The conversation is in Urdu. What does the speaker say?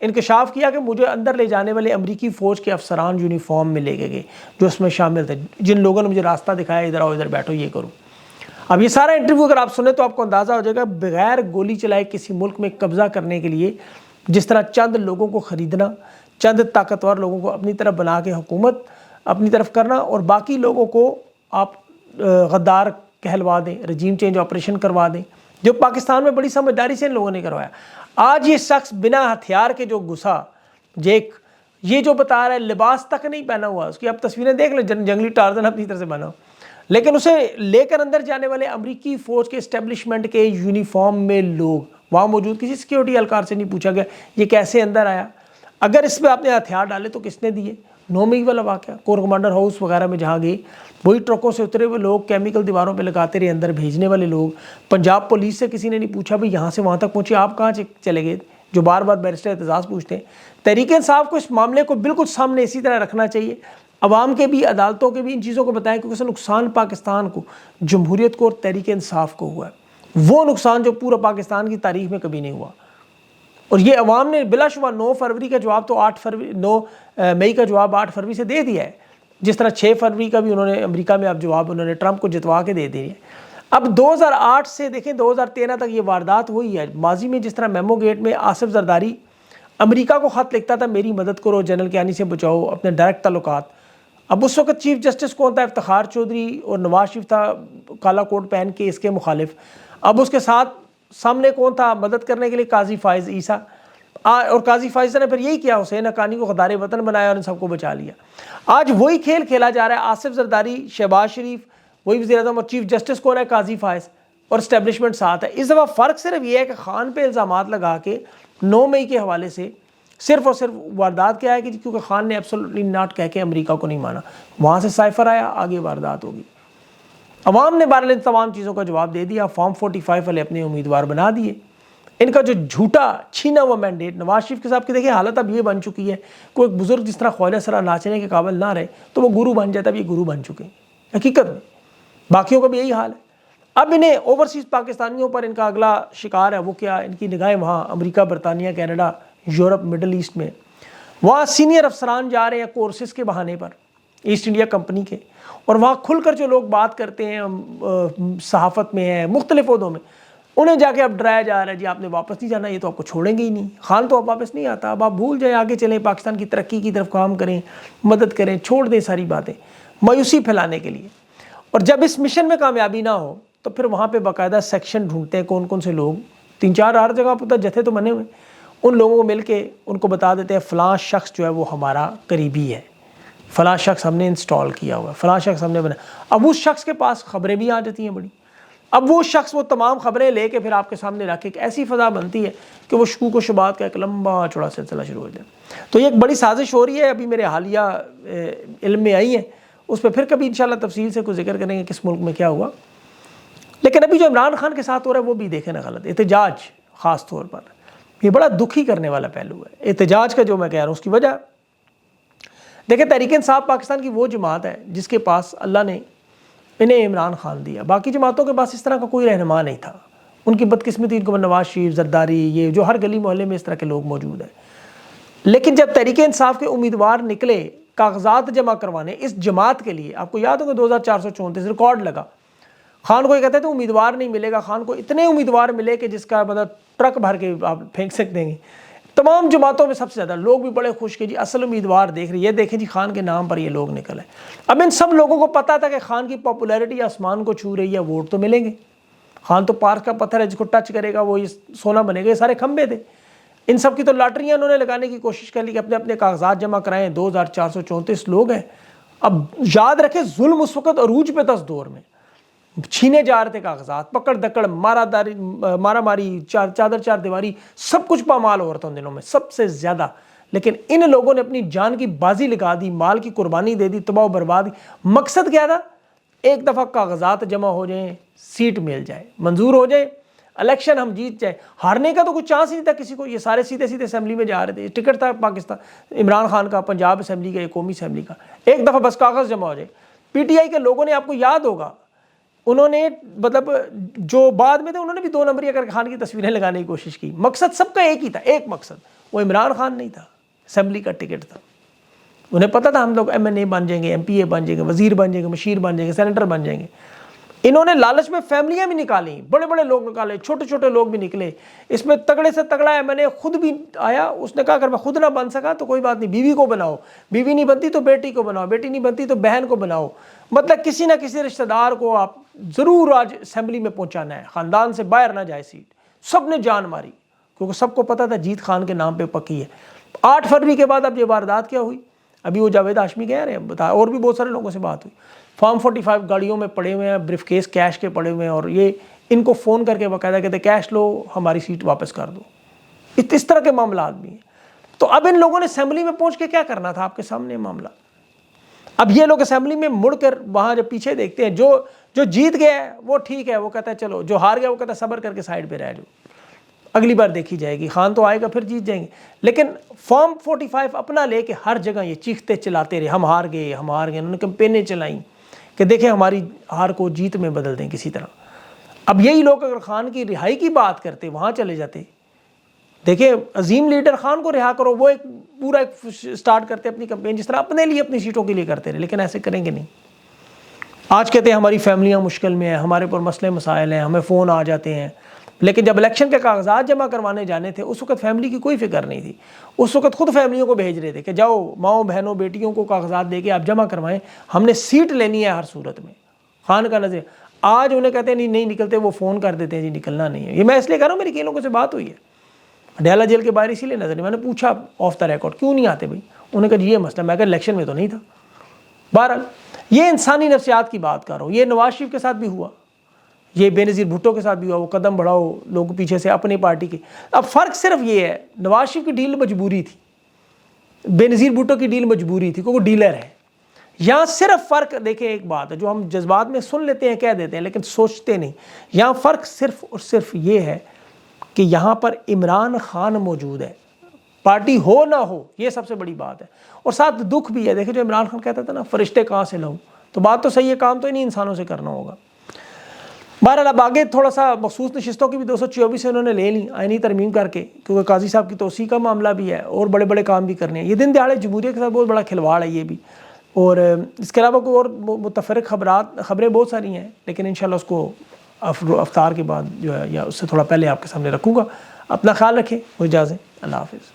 انکشاف کیا کہ مجھے اندر لے جانے والے امریکی فوج کے افسران یونیفارم میں لے کے گئے جو اس میں شامل تھے، جن لوگوں نے مجھے راستہ دکھایا ادھر آؤ ادھر بیٹھو یہ کرو۔ اب یہ سارا انٹرویو اگر آپ سنیں تو آپ کو اندازہ ہو جائے گا بغیر گولی چلائے کسی ملک میں قبضہ کرنے کے لیے جس طرح چند لوگوں کو خریدنا، چند طاقتور لوگوں کو اپنی طرف بنا کے حکومت اپنی طرف کرنا اور باقی لوگوں کو آپ غدار کہلوا دیں، رجیم چینج آپریشن کروا دیں، جو پاکستان میں بڑی سمجھداری سے ان لوگوں نے کروایا۔ آج یہ شخص بنا ہتھیار کے جو گھسا، یہ جو بتا رہا ہے لباس تک نہیں پہنا ہوا، اس کی آپ تصویریں دیکھ لیں، جنگلی ٹارزن اپنی طرح سے بنا ہو، لیکن اسے لے کر اندر جانے والے امریکی فوج کے اسٹیبلشمنٹ کے یونیفارم میں لوگ وہاں موجود، کسی سیکیورٹی اہلکار سے نہیں پوچھا گیا یہ کیسے اندر آیا، اگر اس پہ آپ نے ہتھیار ڈالے تو کس نے دیے۔ 9 مئی والا واقعہ کور کمانڈر ہاؤس وغیرہ میں جہاں گئے، وہی ٹرکوں سے اترے ہوئے لوگ کیمیکل دیواروں پہ لگاتے رہے، اندر بھیجنے والے لوگ، پنجاب پولیس سے کسی نے نہیں پوچھا بھئی یہاں سے وہاں تک پہنچے آپ کہاں چلے گئے، جو بار بار بیرسٹر اعتزاز پوچھتے ہیں۔ تحریک انصاف کو اس معاملے کو بالکل سامنے اسی طرح رکھنا چاہیے، عوام کے بھی، عدالتوں کے بھی ان چیزوں کو بتائیں کیونکہ اس سے نقصان پاکستان کو، جمہوریت کو اور تحریک انصاف کو ہوا ہے، وہ نقصان جو پورا پاکستان کی تاریخ میں کبھی نہیں ہوا۔ اور یہ عوام نے بلا شبہ 9 فروری کا جواب تو 9 مئی کا جواب 8 فروری سے دے دیا ہے، جس طرح 6 فروری کا بھی انہوں نے امریکہ میں اب جواب انہوں نے ٹرمپ کو جتوا کے دے دیا ہے۔ اب 2008 سے دیکھیں 2013 تک یہ واردات وہی ہے۔ ماضی میں جس طرح میمو گیٹ میں آصف زرداری امریکہ کو خط لکھتا تھا میری مدد کرو، جنرل کیانی سے بچاؤ اپنے ڈائریکٹ تعلقات، اب اس وقت چیف جسٹس کون تھا؟ افتخار چودھری اور نواز شریف تھا کالا کوٹ پہن کے اس کے مخالف، اب اس کے ساتھ سامنے کون تھا مدد کرنے کے لیے؟ قاضی فائز عیسیٰ، اور قاضی فائز نے پھر یہی کیا، حسین حقانی کو غدار وطن بنایا اور ان سب کو بچا لیا۔ آج وہی کھیل کھیلا جا رہا ہے، آصف زرداری، شہباز شریف وہی وزیر اعظم اور چیف جسٹس کون ہے؟ قاضی فائز، اور اسٹیبلشمنٹ ساتھ ہے۔ اس دفعہ فرق صرف یہ ہے کہ خان پہ الزامات لگا کے 9 مئی کے حوالے سے صرف اور صرف واردات کیا ہے کہ کیونکہ خان نے ایبسولوٹلی ناٹ کہہ کے امریکہ کو نہیں مانا، وہاں سے سائفر آیا، آگے واردات ہوگی۔ عوام نے بہرحال ان تمام چیزوں کا جواب دے دیا، فارم 45 والے اپنے امیدوار بنا دیے۔ ان کا جو جھوٹا چھینا ہوا مینڈیٹ نواز شریف کے صاحب کی دیکھیں حالت اب یہ بن چکی ہے، کوئی ایک بزرگ جس طرح خواجہ سرا ناچنے کے قابل نہ رہے تو وہ گرو بن جاتا، اب یہ گرو بن چکے ہیں حقیقت میں، باقیوں کا بھی یہی حال ہے۔ اب انہیں اوورسیز پاکستانیوں پر ان کا اگلا شکار ہے وہ کیا؟ ان کی نگاہیں وہاں امریکہ، برطانیہ، کینیڈا، یورپ، مڈل ایسٹ میں، وہاں سینئر افسران جا رہے ہیں کورسز کے بہانے پر ایسٹ انڈیا کمپنی کے، اور وہاں کھل کر جو لوگ بات کرتے ہیں صحافت میں ہیں، مختلف عہدوں میں، انہیں جا کے اب ڈرایا جا رہا ہے جی آپ نے واپس نہیں جانا، یہ تو آپ کو چھوڑیں گے ہی نہیں، خان تو اب واپس نہیں آتا، اب آپ بھول جائیں، آگے چلیں، پاکستان کی ترقی کی طرف کام کریں، مدد کریں، چھوڑ دیں ساری باتیں مایوسی پھیلانے کے لیے۔ اور جب اس مشن میں کامیابی نہ ہو تو پھر وہاں پہ باقاعدہ سیکشن ڈھونڈتے ہیں کون کون سے لوگ، 3-4 ہر جگہ پتہ جتھے تو بنے ہوئے، ان لوگوں کو مل کے ان کو بتا دیتے ہیں فلاں شخص جو ہے وہ ہمارا قریبی ہے، فلاں شخص ہم نے انسٹال کیا ہوا ہے، فلاں شخص ہم نے بنا، اب اس شخص کے پاس خبریں بھی آ جاتی ہیں بڑی، اب وہ شخص وہ تمام خبریں لے کے پھر آپ کے سامنے رکھ کے ایک ایسی فضا بنتی ہے کہ وہ شکوک و شبہات کا ایک لمبا چوڑا سلسلہ شروع ہو جائے۔ تو یہ ایک بڑی سازش ہو رہی ہے، ابھی میرے حالیہ علم میں آئی ہے، اس پہ پھر کبھی انشاءاللہ تفصیل سے کوئی ذکر کریں گے کس ملک میں کیا ہوا۔ لیکن ابھی جو عمران خان کے ساتھ ہو رہا ہے وہ بھی دیکھیں نا غلط، احتجاج خاص طور پر یہ بڑا دکھی کرنے والا پہلو ہے احتجاج کا، جو میں کہہ رہا ہوں اس کی وجہ دیکھیں تحریک انصاف پاکستان کی وہ جماعت ہے جس کے پاس اللہ نے انہیں عمران خان دیا، باقی جماعتوں کے پاس اس طرح کا کوئی رہنما نہیں تھا، ان کی بدقسمتی ان کو نواز شریف، زرداری، یہ جو ہر گلی محلے میں اس طرح کے لوگ موجود ہیں۔ لیکن جب تحریک انصاف کے امیدوار نکلے کاغذات جمع کروانے اس جماعت کے لیے، آپ کو یاد ہوگا 2434 ریکارڈ لگا، خان کو یہ کہتے تھے امیدوار نہیں ملے گا، خان کو اتنے امیدوار ملے کہ جس کا مطلب ٹرک بھر کے آپ پھینک سکتے ہیں، تمام جماعتوں میں سب سے زیادہ لوگ بھی بڑے خوش کہ جی اصل امیدوار دیکھ رہے، یہ دیکھیں جی خان کے نام پر یہ لوگ نکلے۔ اب ان سب لوگوں کو پتا تھا کہ خان کی پاپولیرٹی آسمان کو چھو رہی ہے، ووٹ تو ملیں گے، خان تو پارک کا پتھر ہے، جس کو ٹچ کرے گا وہ سونا بنے گا، یہ سارے کھمبے تھے، ان سب کی تو لاٹریاں انہوں نے لگانے کی کوشش کر لی کہ اپنے اپنے کاغذات جمع کرائیں، 2434 لوگ ہیں۔ اب یاد رکھیں ظلم اس وقت عروج پہ تھا، اس دور میں چھینے جا رہے تھے کاغذات، پکڑ دکڑ، مارا ماری، چادر چار دیواری، سب کچھ پامال ہو رہا تھا ان دنوں میں سب سے زیادہ، لیکن ان لوگوں نے اپنی جان کی بازی لگا دی، مال کی قربانی دے دی، تباہ و برباد۔ مقصد کیا تھا؟ ایک دفعہ کاغذات جمع ہو جائیں، سیٹ مل جائے، منظور ہو جائے، الیکشن ہم جیت جائے، ہارنے کا تو کوئی چانس ہی نہیں تھا کسی کو، یہ سارے سیدھے سیدھے اسمبلی میں جا رہے تھے، ٹکٹ تھا پاکستان عمران خان کا پنجاب اسمبلی کا یا قومی اسمبلی کا، ایک دفعہ بس کاغذ جمع ہو جائے۔ پی ٹی آئی کے لوگوں نے، آپ کو یاد ہوگا انہوں نے مطلب جو بعد میں تھے انہوں نے بھی 2 نمبری کر کے خان کی تصویریں لگانے کی کوشش کی. مقصد سب کا ایک ہی تھا, ایک مقصد, وہ عمران خان نہیں تھا, اسمبلی کا ٹکٹ تھا. انہیں پتہ تھا ہم لوگ MNA بن جائیں گے, MPA بن جائیں گے, وزیر بن جائیں گے, مشیر بن جائیں گے, سینیٹر بن جائیں گے. انہوں نے لالچ میں فیملیاں بھی نکالیں, بڑے بڑے لوگ نکالے, چھوٹے چھوٹے لوگ بھی نکلے. اس میں تگڑے سے تگڑا MNA خود بھی آیا, اس نے کہا اگر میں خود نہ بن سکا تو کوئی بات نہیں, بیوی کو بناؤ, بیوی نہیں بنتی تو بیٹی کو بناؤ, بیٹی نہیں بنتی تو بہن کو بناؤ. مطلب کسی نہ کسی رشتہ دار کو آپ ضرور آج اسمبلی میں پہنچانا ہے, خاندان سے باہر نہ جائے سیٹ. سب نے جان ماری کیونکہ سب کو پتہ تھا جیت خان کے نام پہ پکی ہے. 8 فروری کے بعد اب یہ واردات کیا ہوئی, ابھی وہ جاوید ہاشمی کہہ رہے ہیں, بتا, اور بھی بہت سارے لوگوں سے بات ہوئی, فارم 45 گاڑیوں میں پڑے ہوئے ہیں, بریف کیس کیش کے پڑے ہوئے ہیں, اور یہ ان کو فون کر کے باقاعدہ کہتے ہیں کیش لو, ہماری سیٹ واپس کر دو. اس طرح کے معاملات بھی ہیں. تو اب ان لوگوں نے اسمبلی میں پہنچ کے کیا کرنا تھا, آپ کے سامنے معاملہ. اب یہ لوگ اسمبلی میں مڑ کر وہاں جب پیچھے دیکھتے ہیں, جو جیت گیا ہے وہ ٹھیک ہے, وہ کہتا ہے چلو, جو ہار گیا وہ کہتا ہے صبر کر کے سائڈ پہ رہ جاؤ, اگلی بار دیکھی جائے گی, خان تو آئے گا پھر جیت جائیں گے. لیکن فارم 45 اپنا لے کے ہر جگہ یہ چیختے چلاتے رہے, ہم ہار گئے, ہم ہار گئے. انہوں نے کمپینیں چلائیں کہ دیکھیں ہماری ہار کو جیت میں بدل دیں کسی طرح. اب یہی لوگ اگر خان کی رہائی کی بات کرتے, وہاں چلے جاتے, دیکھیں عظیم لیڈر خان کو رہا کرو, وہ ایک پورا ایک سٹارٹ کرتے اپنی کمپین جس طرح اپنے لیے اپنی سیٹوں کے لیے کرتے رہے, لیکن ایسے کریں گے نہیں. آج کہتے ہیں ہماری فیملیاں مشکل میں ہیں, ہمارے پر مسئلے مسائل ہیں, ہمیں فون آ جاتے ہیں. لیکن جب الیکشن کے کاغذات جمع کروانے جانے تھے اس وقت فیملی کی کوئی فکر نہیں تھی. اس وقت خود فیملیوں کو بھیج رہے تھے کہ جاؤ ماؤں بہنوں بیٹیوں کو کاغذات دے کے آپ جمع کروائیں, ہم نے سیٹ لینی ہے ہر صورت میں. خان کا نظر آج انہیں کہتے ہیں نہیں نکلتے, وہ فون کر دیتے ہیں جی نکلنا نہیں ہے. یہ میں اس لیے کہہ رہا ہوں, میری کئی لوگوں سے بات ہوئی ہے ڈیالہ جیل کے باہر اسی لیے نظر نہیں. میں نے پوچھا آف دا ریکارڈ کیوں نہیں آتے بھائی, انہوں نے کہا جی یہ مسئلہ, میں کہا الیکشن میں تو نہیں تھا. بہرحال یہ انسانی نفسیات کی بات کر رہا ہوں. یہ نواز شریف کے ساتھ بھی ہوا, یہ بے نظیر بھٹو کے ساتھ بھی ہوا, وہ قدم بڑھاؤ لوگ پیچھے سے اپنی پارٹی کے. اب فرق صرف یہ ہے, نواز شریف کی ڈیل مجبوری تھی, بے نظیر بھٹو کی ڈیل مجبوری تھی کیونکہ وہ ڈیلر ہے. یہاں صرف فرق دیکھیں, ایک بات ہے جو ہم جذبات میں سن لیتے ہیں کہہ دیتے ہیں لیکن سوچتے نہیں. یہاں فرق صرف اور صرف یہ ہے کہ یہاں پر عمران خان موجود ہے, پارٹی ہو نہ ہو, یہ سب سے بڑی بات ہے. اور ساتھ دکھ بھی ہے, دیکھیں جو عمران خان کہتا تھا نا فرشتے کہاں سے لاؤں, تو بات تو صحیح ہے, کام تو انہیں انسانوں سے کرنا ہوگا. بہرحال اب آگے تھوڑا سا مخصوص نشستوں کی بھی 224 سے انہوں نے لے لی آئینی ترمیم کر کے, کیونکہ قاضی صاحب کی توسیع کا معاملہ بھی ہے اور بڑے بڑے کام بھی کرنے ہیں. یہ دن دہاڑے جمہوریت کے ساتھ بہت بڑا کھلواڑ ہے یہ بھی. اور اس کے علاوہ کوئی اور متفرق خبریں بہت ساری ہیں, لیکن انشاءاللہ اس کو افطار کے بعد جو ہے یا اس سے تھوڑا پہلے آپ کے سامنے رکھوں گا. اپنا خیال رکھیں, مجھے اجازت, اللہ حافظ.